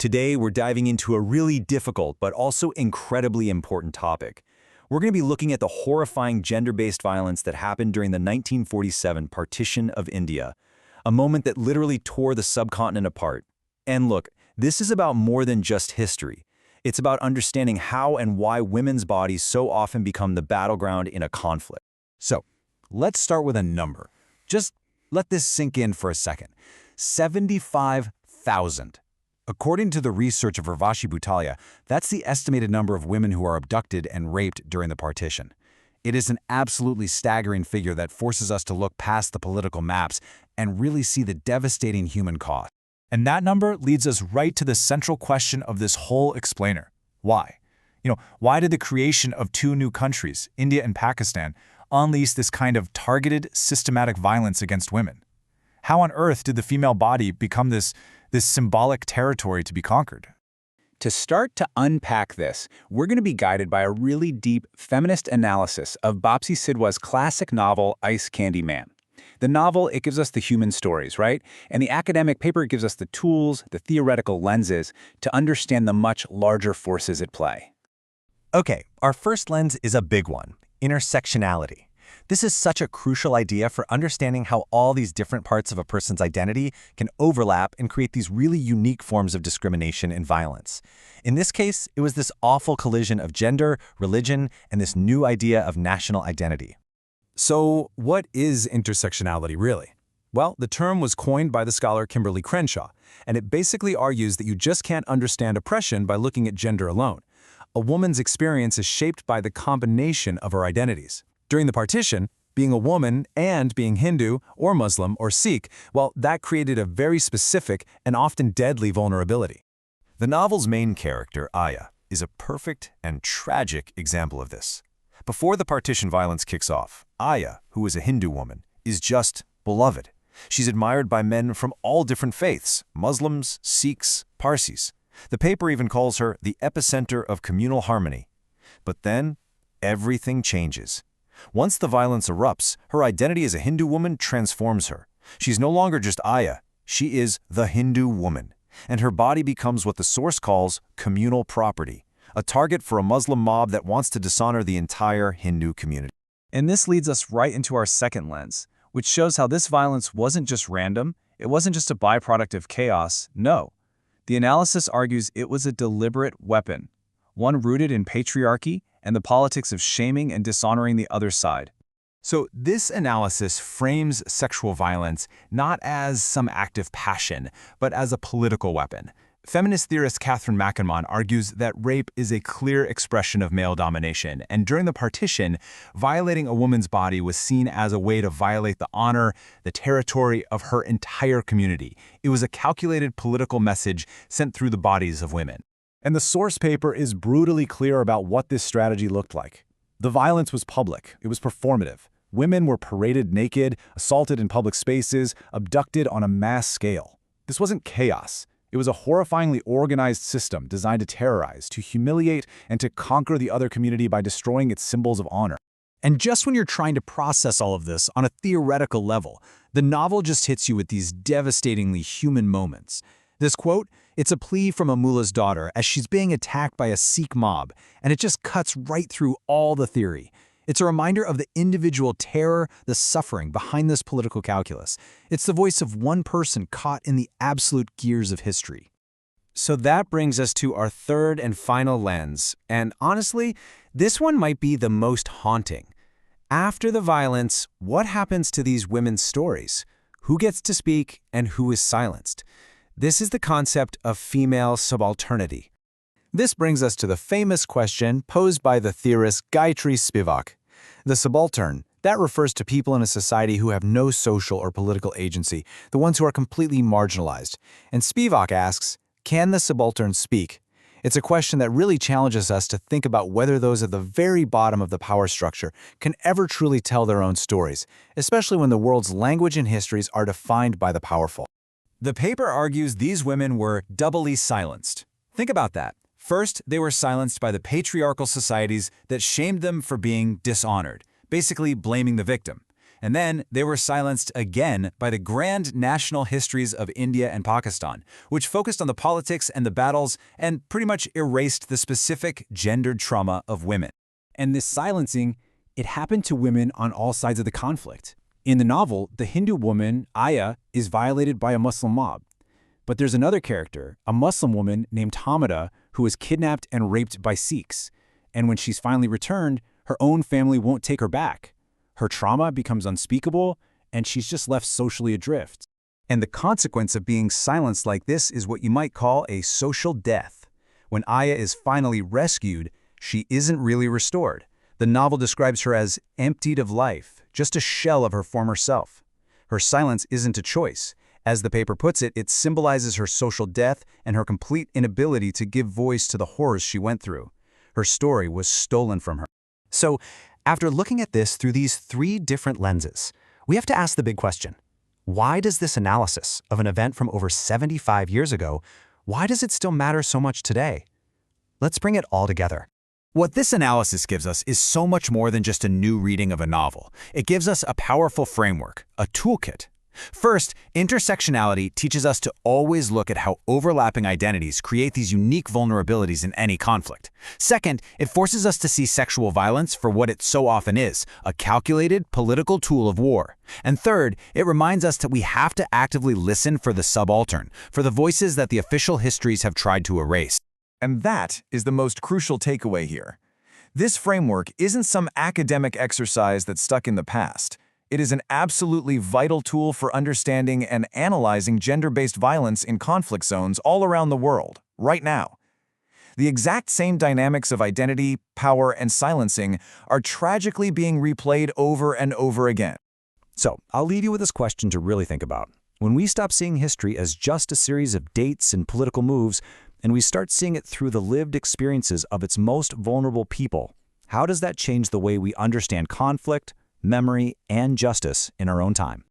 Today, we're diving into a really difficult but also incredibly important topic. We're going to be looking at the horrifying gender-based violence that happened during the 1947 partition of India, a moment that literally tore the subcontinent apart. And look, this is about more than just history. It's about understanding how and why women's bodies so often become the battleground in a conflict. So, let's start with a number. Just let this sink in for a second. 75,000. According to the research of Urvashi Butalia, that's the estimated number of women who are abducted and raped during the partition. It is an absolutely staggering figure that forces us to look past the political maps and really see the devastating human cost. And that number leads us right to the central question of this whole explainer. Why? Why did the creation of two new countries, India and Pakistan, unleash this kind of targeted, systematic violence against women? How on earth did the female body become this symbolic territory to be conquered? To start to unpack this, we're going to be guided by a really deep feminist analysis of Bapsi Sidhwa's classic novel, Ice Candy Man. The novel, it gives us the human stories, right? And the academic paper gives us the tools, the theoretical lenses, to understand the much larger forces at play. Okay, our first lens is a big one: intersectionality. This is such a crucial idea for understanding how all these different parts of a person's identity can overlap and create these really unique forms of discrimination and violence. In this case, it was this awful collision of gender, religion, and this new idea of national identity. So, what is intersectionality really? Well, the term was coined by the scholar Kimberly Crenshaw, and it basically argues that you just can't understand oppression by looking at gender alone. A woman's experience is shaped by the combination of her identities. During the partition, being a woman and being Hindu or Muslim or Sikh, well, that created a very specific and often deadly vulnerability. The novel's main character, Aya, is a perfect and tragic example of this. Before the partition violence kicks off, Aya, who is a Hindu woman, is just beloved. She's admired by men from all different faiths: Muslims, Sikhs, Parsis. The paper even calls her the epicenter of communal harmony. But then, everything changes. Once the violence erupts, her identity as a Hindu woman transforms her. She's no longer just Aya, she is the Hindu woman. And her body becomes what the source calls communal property, a target for a Muslim mob that wants to dishonor the entire Hindu community. And this leads us right into our second lens, which shows how this violence wasn't just random, it wasn't just a byproduct of chaos, no. The analysis argues it was a deliberate weapon, one rooted in patriarchy and the politics of shaming and dishonoring the other side. So this analysis frames sexual violence not as some act of passion, but as a political weapon. Feminist theorist Catherine Memon argues that rape is a clear expression of male domination, and during the partition, violating a woman's body was seen as a way to violate the honor, the territory of her entire community. It was a calculated political message sent through the bodies of women. And the source paper is brutally clear about what this strategy looked like. The violence was public, it was performative. Women were paraded naked, assaulted in public spaces, abducted on a mass scale. This wasn't chaos. It was a horrifyingly organized system designed to terrorize, to humiliate, and to conquer the other community by destroying its symbols of honor. And just when you're trying to process all of this on a theoretical level, the novel just hits you with these devastatingly human moments. This quote, it's a plea from a mullah's daughter as she's being attacked by a Sikh mob, and it just cuts right through all the theory. It's a reminder of the individual terror, the suffering behind this political calculus. It's the voice of one person caught in the absolute gears of history. So that brings us to our third and final lens, and honestly, this one might be the most haunting. After the violence, what happens to these women's stories? Who gets to speak and who is silenced? This is the concept of female subalternity. This brings us to the famous question posed by the theorist Gayatri Spivak. The subaltern, that refers to people in a society who have no social or political agency, the ones who are completely marginalized. And Spivak asks, can the subaltern speak? It's a question that really challenges us to think about whether those at the very bottom of the power structure can ever truly tell their own stories, especially when the world's language and histories are defined by the powerful. The paper argues these women were doubly silenced. Think about that. First, they were silenced by the patriarchal societies that shamed them for being dishonored, basically blaming the victim. And then they were silenced again by the grand national histories of India and Pakistan, which focused on the politics and the battles and pretty much erased the specific gendered trauma of women. And this silencing, it happened to women on all sides of the conflict. In the novel, the Hindu woman, Aya, is violated by a Muslim mob. But there's another character, a Muslim woman named Hamida, who is kidnapped and raped by Sikhs. And when she's finally returned, her own family won't take her back. Her trauma becomes unspeakable, and she's just left socially adrift. And the consequence of being silenced like this is what you might call a social death. When Aya is finally rescued, she isn't really restored. The novel describes her as emptied of life, just a shell of her former self. Her silence isn't a choice. As the paper puts it, it symbolizes her social death and her complete inability to give voice to the horrors she went through. Her story was stolen from her. So, after looking at this through these three different lenses, we have to ask the big question. Why does this analysis of an event from over 75 years ago, why does it still matter so much today? Let's bring it all together. What this analysis gives us is so much more than just a new reading of a novel. It gives us a powerful framework, a toolkit. First, intersectionality teaches us to always look at how overlapping identities create these unique vulnerabilities in any conflict. Second, it forces us to see sexual violence for what it so often is, a calculated political tool of war. And third, it reminds us that we have to actively listen for the subaltern, for the voices that the official histories have tried to erase. And that is the most crucial takeaway here. This framework isn't some academic exercise that's stuck in the past. It is an absolutely vital tool for understanding and analyzing gender-based violence in conflict zones all around the world, right now. The exact same dynamics of identity, power, and silencing are tragically being replayed over and over again. So, I'll leave you with this question to really think about. When we stop seeing history as just a series of dates and political moves, and we start seeing it through the lived experiences of its most vulnerable people, how does that change the way we understand conflict, memory, and justice in our own time?